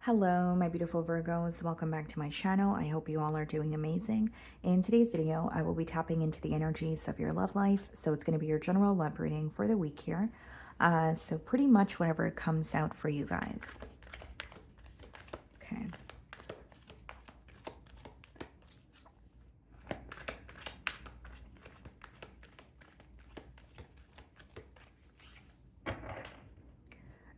Hello, my beautiful Virgos. Welcome back to my channel. I hope you all are doing amazing. In today's video, I will be tapping into the energies of your love life. So it's going to be your general love reading for the week here. So pretty much whatever it comes out for you guys. Okay.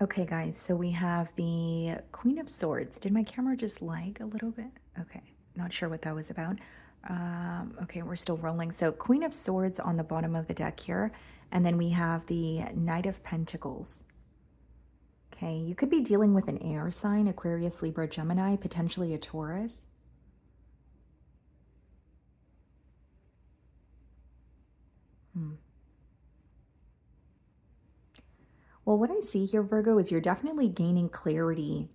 Okay, guys, so we have the Queen of Swords. Did my camera just lag a little bit? Okay, not sure what that was about. Okay, we're still rolling. So Queen of Swords on the bottom of the deck here, and then we have the Knight of Pentacles. Okay, you could be dealing with an air sign, Aquarius, Libra, Gemini, potentially a Taurus. Well, what I see here, Virgo, is you're definitely gaining clarity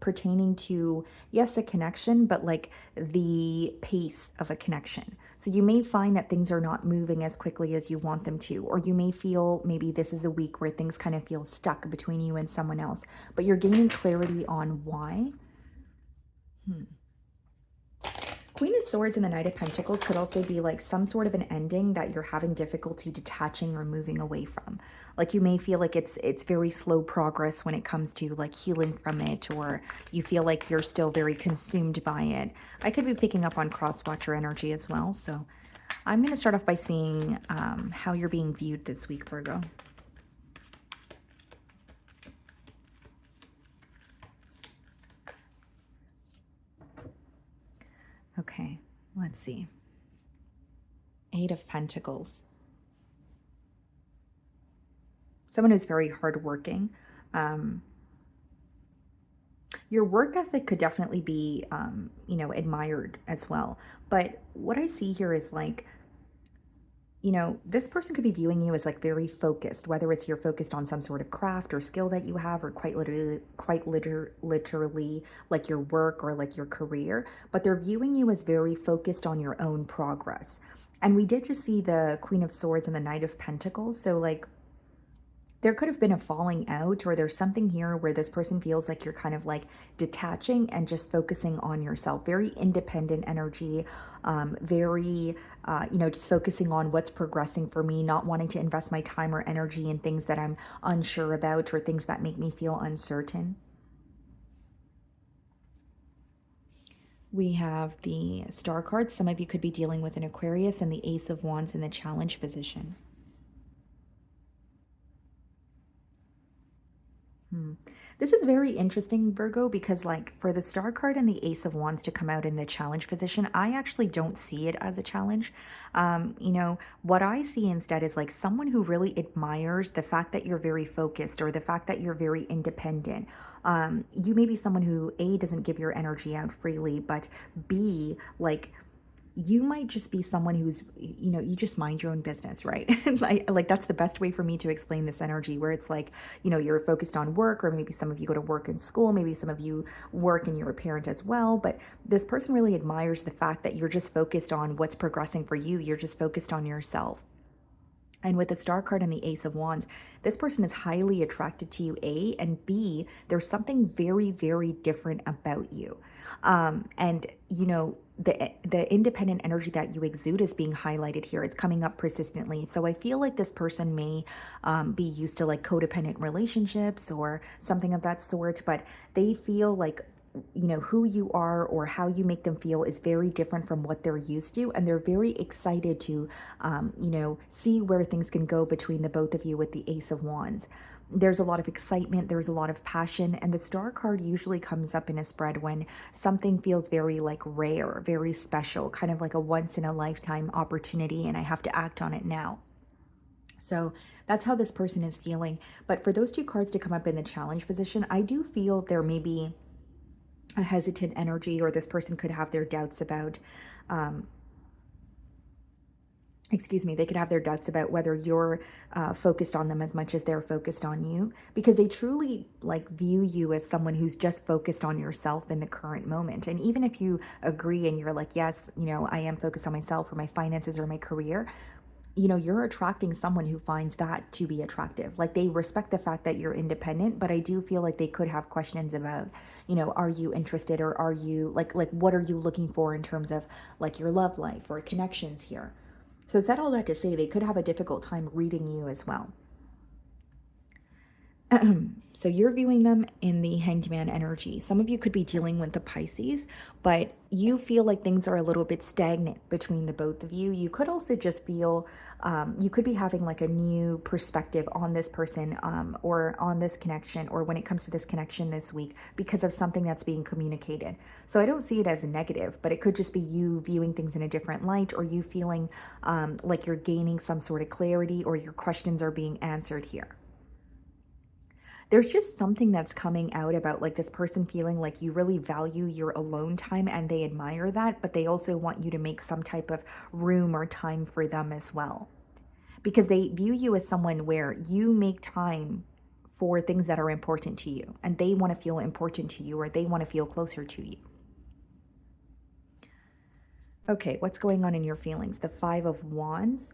pertaining to, yes, a connection, but like the pace of a connection. So you may find that things are not moving as quickly as you want them to, or you may feel maybe this is a week where things kind of feel stuck between you and someone else, but you're gaining clarity on why. Queen of Swords and the Knight of Pentacles could also be like some sort of an ending that you're having difficulty detaching or moving away from. Like you may feel like it's very slow progress when it comes to like healing from it, or you feel like you're still very consumed by it. I could be picking up on cross-watcher energy as well. So I'm going to start off by seeing how you're being viewed this week, Virgo. Okay, let's see. Eight of Pentacles. Someone who's very hardworking. Your work ethic could definitely be, admired as well. But what I see here is like, this person could be viewing you as like very focused, whether it's you're focused on some sort of craft or skill that you have, or literally like your work or like your career, but they're viewing you as very focused on your own progress. And we did just see the Queen of Swords and the Knight of Pentacles. So like, there could have been a falling out, or there's something here where this person feels like you're kind of like detaching and just focusing on yourself. Very independent energy, very, just focusing on what's progressing for me, not wanting to invest my time or energy in things that I'm unsure about or things that make me feel uncertain. We have the Star card. Some of you could be dealing with an Aquarius, and the Ace of Wands in the challenge position. This is very interesting, Virgo, because like for the Star card and the Ace of Wands to come out in the challenge position, I actually don't see it as a challenge. What I see instead is like someone who really admires the fact that you're very focused, or the fact that you're very independent. You may be someone who A, doesn't give your energy out freely, but B, like you might just be someone who's, you just mind your own business, right? like that's the best way for me to explain this energy, where it's like, you're focused on work, or maybe some of you go to work and school, maybe some of you work and you're a parent as well. But this person really admires the fact that you're just focused on what's progressing for you. You're just focused on yourself. And with the Star card and the Ace of Wands, this person is highly attracted to you, A, and B, there's something very, very different about you. And, the independent energy that you exude is being highlighted here. It's coming up persistently. So I feel like this person may be used to like codependent relationships or something of that sort, but they feel like who you are or how you make them feel is very different from what they're used to, and they're very excited to see where things can go between the both of you with the Ace of Wands. There's a lot of excitement, there's a lot of passion, and the Star card usually comes up in a spread when something feels very like rare, very special, kind of like a once in a lifetime opportunity, and I have to act on it now. So that's how this person is feeling. But for those two cards to come up in the challenge position, I do feel there may be a hesitant energy, or this person could have their doubts about, they could have their doubts about whether you're focused on them as much as they're focused on you, because they truly like view you as someone who's just focused on yourself in the current moment. And even if you agree and you're like, yes, I am focused on myself or my finances or my career, you're attracting someone who finds that to be attractive. Like they respect the fact that you're independent, but I do feel like they could have questions about, are you interested, or are you like what are you looking for in terms of like your love life or connections here. So said all that to say they could have a difficult time reading you as well. So you're viewing them in the hanged man energy. Some of you could be dealing with the Pisces, but you feel like things are a little bit stagnant between the both of you. You could also just feel, you could be having like a new perspective on this person, or on this connection, or when it comes to this connection this week, because of something that's being communicated. So I don't see it as a negative, but it could just be you viewing things in a different light, or you feeling like you're gaining some sort of clarity, or your questions are being answered here. There's just something that's coming out about like this person feeling like you really value your alone time and they admire that, but they also want you to make some type of room or time for them as well. Because they view you as someone where you make time for things that are important to you, and they want to feel important to you, or they want to feel closer to you. Okay, what's going on in your feelings? The Five of Wands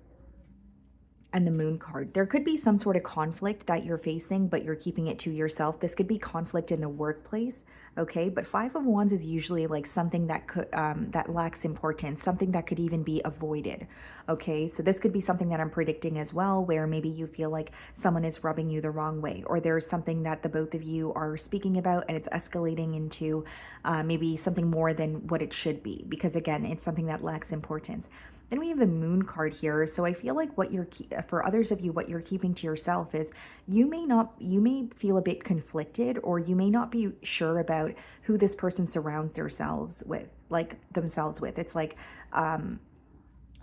and the Moon card. There could be some sort of conflict that you're facing, but you're keeping it to yourself. This could be conflict in the workplace, okay? But Five of Wands is usually like something that could that lacks importance, something that could even be avoided, okay? So this could be something that I'm predicting as well, where maybe you feel like someone is rubbing you the wrong way, or there's something that the both of you are speaking about and it's escalating into maybe something more than what it should be, because again, it's something that lacks importance. Then we have the Moon card here. So I feel like what you're, for others of you, what you're keeping to yourself is you may feel a bit conflicted, or you may not be sure about who this person surrounds themselves with, It's like,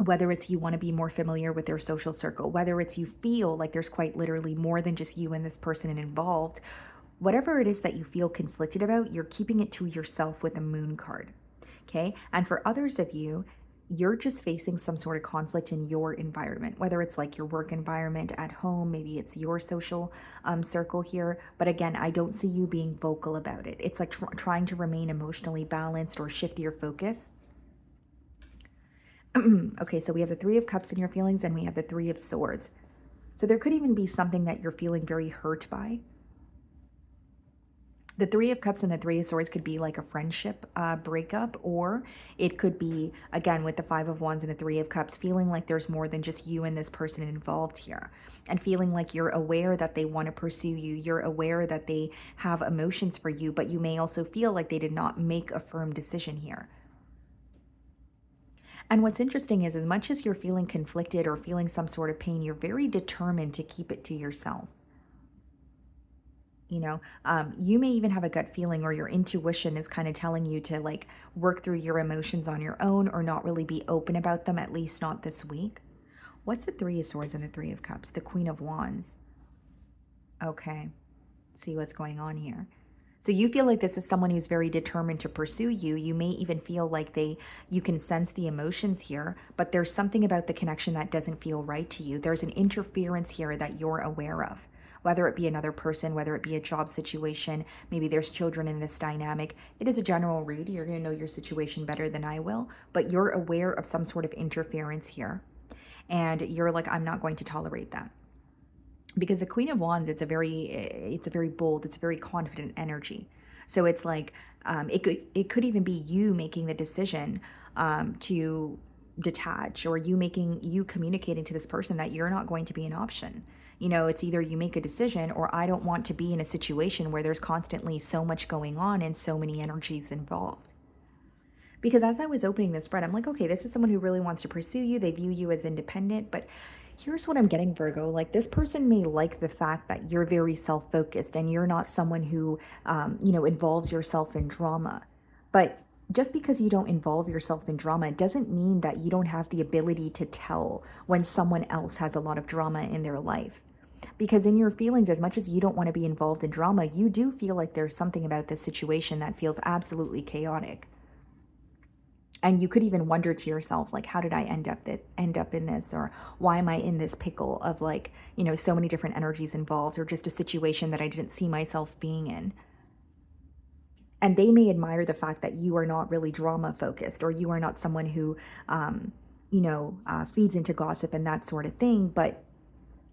whether it's you want to be more familiar with their social circle, whether it's you feel like there's quite literally more than just you and this person involved. Whatever it is that you feel conflicted about, you're keeping it to yourself with the Moon card. Okay. And for others of you, you're just facing some sort of conflict in your environment, whether it's like your work environment at home, maybe it's your social circle here. But again, I don't see you being vocal about it. It's like trying to remain emotionally balanced or shift your focus. Okay, so we have the Three of Cups in your feelings, and we have the Three of Swords. So there could even be something that you're feeling very hurt by. The Three of Cups and the Three of Swords could be like a friendship breakup, or it could be, again, with the Five of Wands and the Three of Cups, feeling like there's more than just you and this person involved here, and feeling like you're aware that they want to pursue you. You're aware that they have emotions for you, but you may also feel like they did not make a firm decision here. And what's interesting is, as much as you're feeling conflicted or feeling some sort of pain, you're very determined to keep it to yourself. You may even have a gut feeling, or your intuition is kind of telling you to like work through your emotions on your own, or not really be open about them, at least not this week. What's the Three of Swords and the Three of Cups? The Queen of Wands. Okay, see what's going on here. So you feel like this is someone who's very determined to pursue you. You may even feel like you can sense the emotions here, but there's something about the connection that doesn't feel right to you. There's an interference here that you're aware of. Whether it be another person, whether it be a job situation, maybe there's children in this dynamic. It is a general read. You're going to know your situation better than I will, but you're aware of some sort of interference here. And you're like, I'm not going to tolerate that. Because the Queen of Wands, it's a very bold, it's a very confident energy. So it's like, it could even be you making the decision to detach, or you communicating to this person that you're not going to be an option. It's either you make a decision, or I don't want to be in a situation where there's constantly so much going on and so many energies involved. Because as I was opening this spread, I'm like, okay, this is someone who really wants to pursue you. They view you as independent, but here's what I'm getting, Virgo. Like, this person may like the fact that you're very self-focused and you're not someone who, involves yourself in drama. But just because you don't involve yourself in drama doesn't mean that you don't have the ability to tell when someone else has a lot of drama in their life. Because in your feelings, as much as you don't want to be involved in drama, you do feel like there's something about this situation that feels absolutely chaotic. And you could even wonder to yourself, like, how did I end up in this? Or why am I in this pickle of, like, so many different energies involved, or just a situation that I didn't see myself being in. And they may admire the fact that you are not really drama focused, or you are not someone who feeds into gossip and that sort of thing, but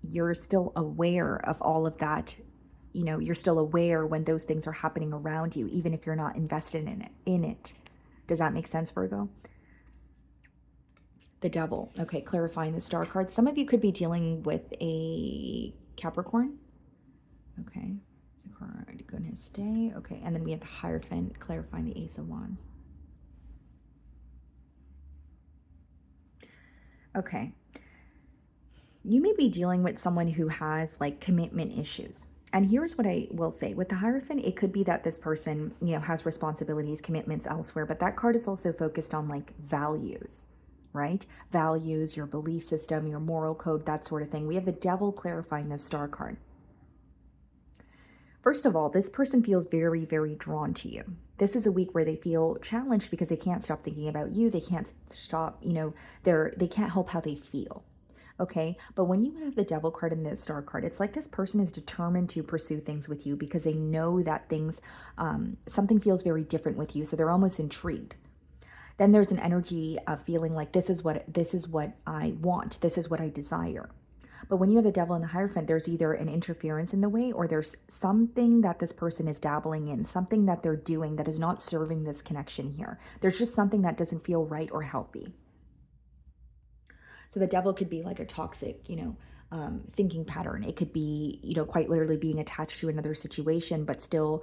you're still aware of all of that. You're still aware when those things are happening around you, even if you're not invested in it. Does that make sense, Virgo? The Devil. Okay, clarifying the star card. Some of you could be dealing with a Capricorn. Okay. The card going to stay. Okay, and then we have the Hierophant clarifying the Ace of Wands. Okay. You may be dealing with someone who has like commitment issues. And here's what I will say with the Hierophant, it could be that this person, has responsibilities, commitments elsewhere, but that card is also focused on like values, right? Values, your belief system, your moral code, that sort of thing. We have the Devil clarifying the Star card. First of all, this person feels very, very drawn to you. This is a week where they feel challenged because they can't stop thinking about you. They can't stop, they can't help how they feel. Okay, but when you have the Devil card and the Star card, it's like this person is determined to pursue things with you because they know that something feels very different with you, so they're almost intrigued. Then there's an energy of feeling like this is what I want, this is what I desire. But when you have the Devil and the Hierophant, there's either an interference in the way, or there's something that this person is dabbling in, something that they're doing that is not serving this connection here. There's just something that doesn't feel right or healthy. So the Devil could be like a toxic, thinking pattern. It could be, quite literally being attached to another situation, but still,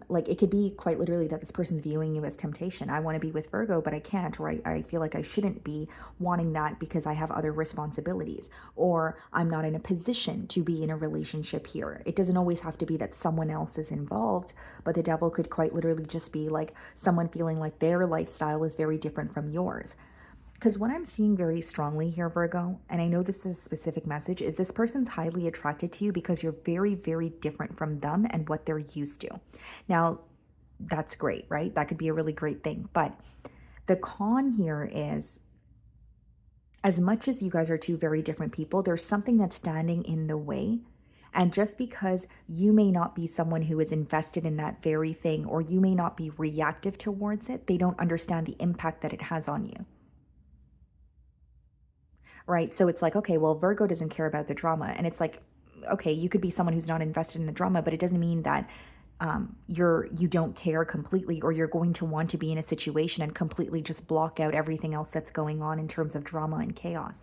like it could be quite literally that this person's viewing you as temptation. I want to be with Virgo, but I can't, or I feel like I shouldn't be wanting that because I have other responsibilities, or I'm not in a position to be in a relationship here. It doesn't always have to be that someone else is involved, but the Devil could quite literally just be like someone feeling like their lifestyle is very different from yours. Because what I'm seeing very strongly here, Virgo, and I know this is a specific message, is this person's highly attracted to you because you're very, very different from them and what they're used to. Now, that's great, right? That could be a really great thing. But the con here is, as much as you guys are two very different people, there's something that's standing in the way. And just because you may not be someone who is invested in that very thing, or you may not be reactive towards it, they don't understand the impact that it has on you. Right? So it's like, okay, well, Virgo doesn't care about the drama. And it's like, okay, you could be someone who's not invested in the drama, but it doesn't mean that you don't care completely, or you're going to want to be in a situation and completely just block out everything else that's going on in terms of drama and chaos.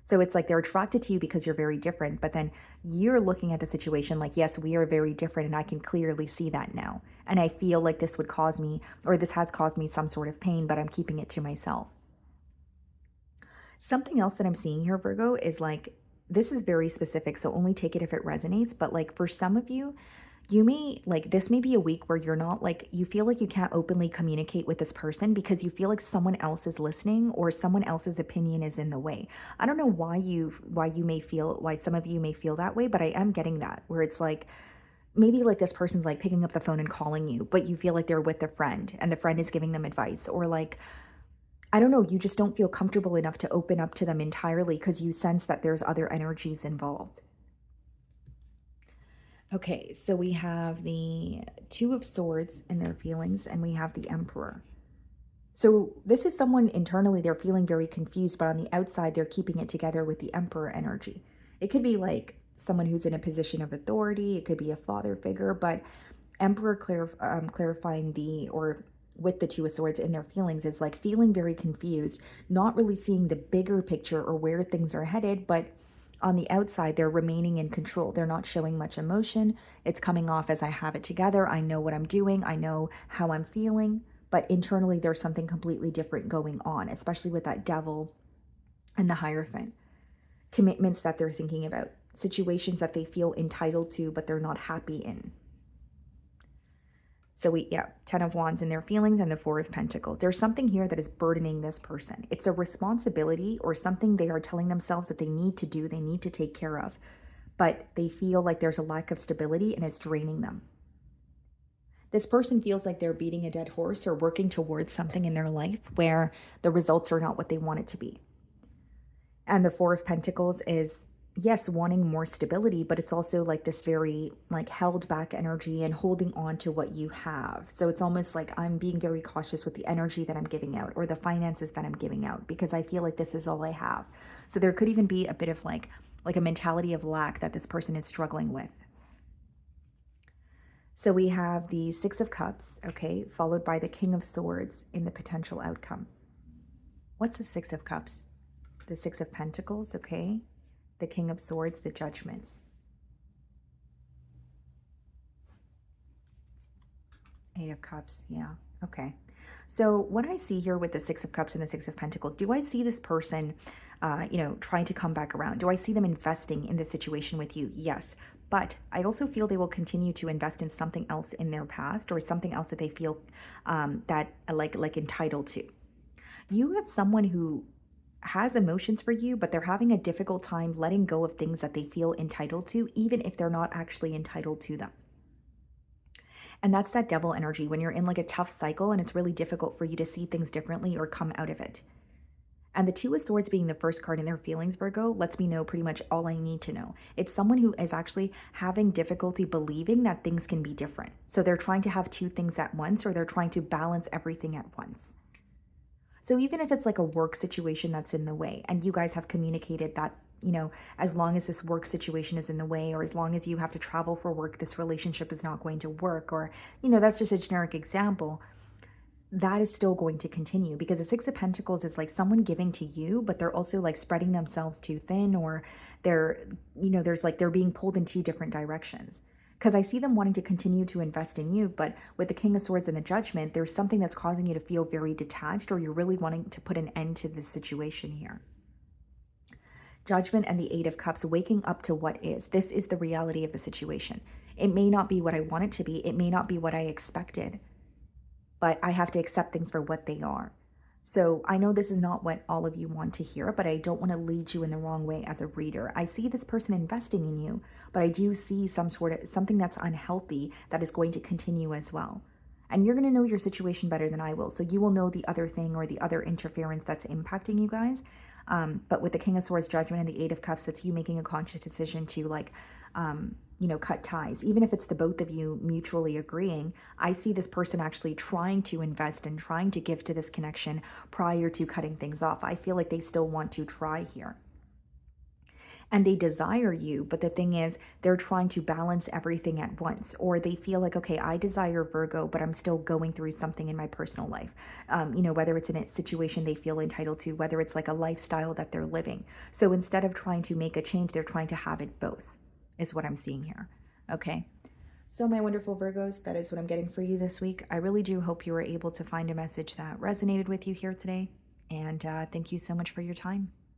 So it's like they're attracted to you because you're very different, but then you're looking at the situation like, yes, we are very different, and I can clearly see that now. And I feel like this would cause me, or this has caused me some sort of pain, but I'm keeping it to myself. Something else that I'm seeing here, Virgo, is like, this is very specific, so only take it if it resonates. But like for some of you, this may be a week where you're not like, you feel like you can't openly communicate with this person because you feel like someone else is listening, or someone else's opinion is in the way. I don't know why some of you may feel that way, but I am getting that, where it's like, maybe like this person's like picking up the phone and calling you, but you feel like they're with a friend and the friend is giving them advice, or like, I don't know, you just don't feel comfortable enough to open up to them entirely because you sense that there's other energies involved. Okay, so we have the Two of Swords and their feelings, and we have the Emperor. So this is someone internally, they're feeling very confused, but on the outside, they're keeping it together with the Emperor energy. It could be like someone who's in a position of authority. It could be a father figure, but Emperor clarifying with the Two of Swords in their feelings is like feeling very confused, not really seeing the bigger picture or where things are headed, but on the outside, they're remaining in control. They're not showing much emotion. It's coming off as I have it together. I know what I'm doing. I know how I'm feeling. But internally, there's something completely different going on, especially with that Devil and the Hierophant. Commitments that they're thinking about, situations that they feel entitled to, but they're not happy in. So Ten of Wands in their feelings and the Four of Pentacles. There's something here that is burdening this person. It's a responsibility or something they are telling themselves that they need to do, they need to take care of, but they feel like there's a lack of stability and it's draining them. This person feels like they're beating a dead horse or working towards something in their life where the results are not what they want it to be. And the Four of Pentacles is, yes, wanting more stability, but it's also like this very like held back energy and holding on to what you have. So it's almost like I'm being very cautious with the energy that I'm giving out or the finances that I'm giving out because I feel like this is all I have. So there could even be a bit of like a mentality of lack that this person is struggling with. So we have the 6 of Cups, okay, followed by the King of Swords in the potential outcome. What's the 6 of Cups? The 6 of Pentacles, okay? The King of Swords, the Judgment. Eight of Cups, yeah, okay. So what I see here with the 6 of Cups and the 6 of Pentacles, do I see this person, trying to come back around? Do I see them investing in this situation with you? Yes. But I also feel they will continue to invest in something else in their past or something else that they feel that like entitled to. You have someone who has emotions for you, but they're having a difficult time letting go of things that they feel entitled to, even if they're not actually entitled to them. And that's that devil energy when you're in like a tough cycle and it's really difficult for you to see things differently or come out of it. And the Two of Swords being the first card in their feelings, Virgo, lets me know pretty much all I need to know. It's someone who is actually having difficulty believing that things can be different. So they're trying to have two things at once, or they're trying to balance everything at once. So even if it's like a work situation that's in the way, and you guys have communicated that, as long as this work situation is in the way, or as long as you have to travel for work, this relationship is not going to work, or, that's just a generic example, that is still going to continue because the 6 of Pentacles is like someone giving to you, but they're also like spreading themselves too thin, or they're, there's like they're being pulled in two different directions. Because I see them wanting to continue to invest in you, but with the King of Swords and the Judgment, there's something that's causing you to feel very detached, or you're really wanting to put an end to this situation here. Judgment and the Eight of Cups, waking up to what is. This is the reality of the situation. It may not be what I want it to be. It may not be what I expected, but I have to accept things for what they are. So I know this is not what all of you want to hear, but I don't want to lead you in the wrong way as a reader. I see this person investing in you, but I do see something that's unhealthy that is going to continue as well. And you're going to know your situation better than I will. So you will know the other thing or the other interference that's impacting you guys. But with the King of Swords, Judgment, and the Eight of Cups, that's you making a conscious decision to cut ties. Even if it's the both of you mutually agreeing, I see this person actually trying to invest and trying to give to this connection prior to cutting things off. I feel like they still want to try here. And they desire you, but the thing is, they're trying to balance everything at once, or they feel like, okay, I desire Virgo, but I'm still going through something in my personal life. Whether it's in a situation they feel entitled to, whether it's like a lifestyle that they're living. So instead of trying to make a change, they're trying to have it both, is what I'm seeing here. Okay. So my wonderful Virgos, that is what I'm getting for you this week. I really do hope you were able to find a message that resonated with you here today. And thank you so much for your time.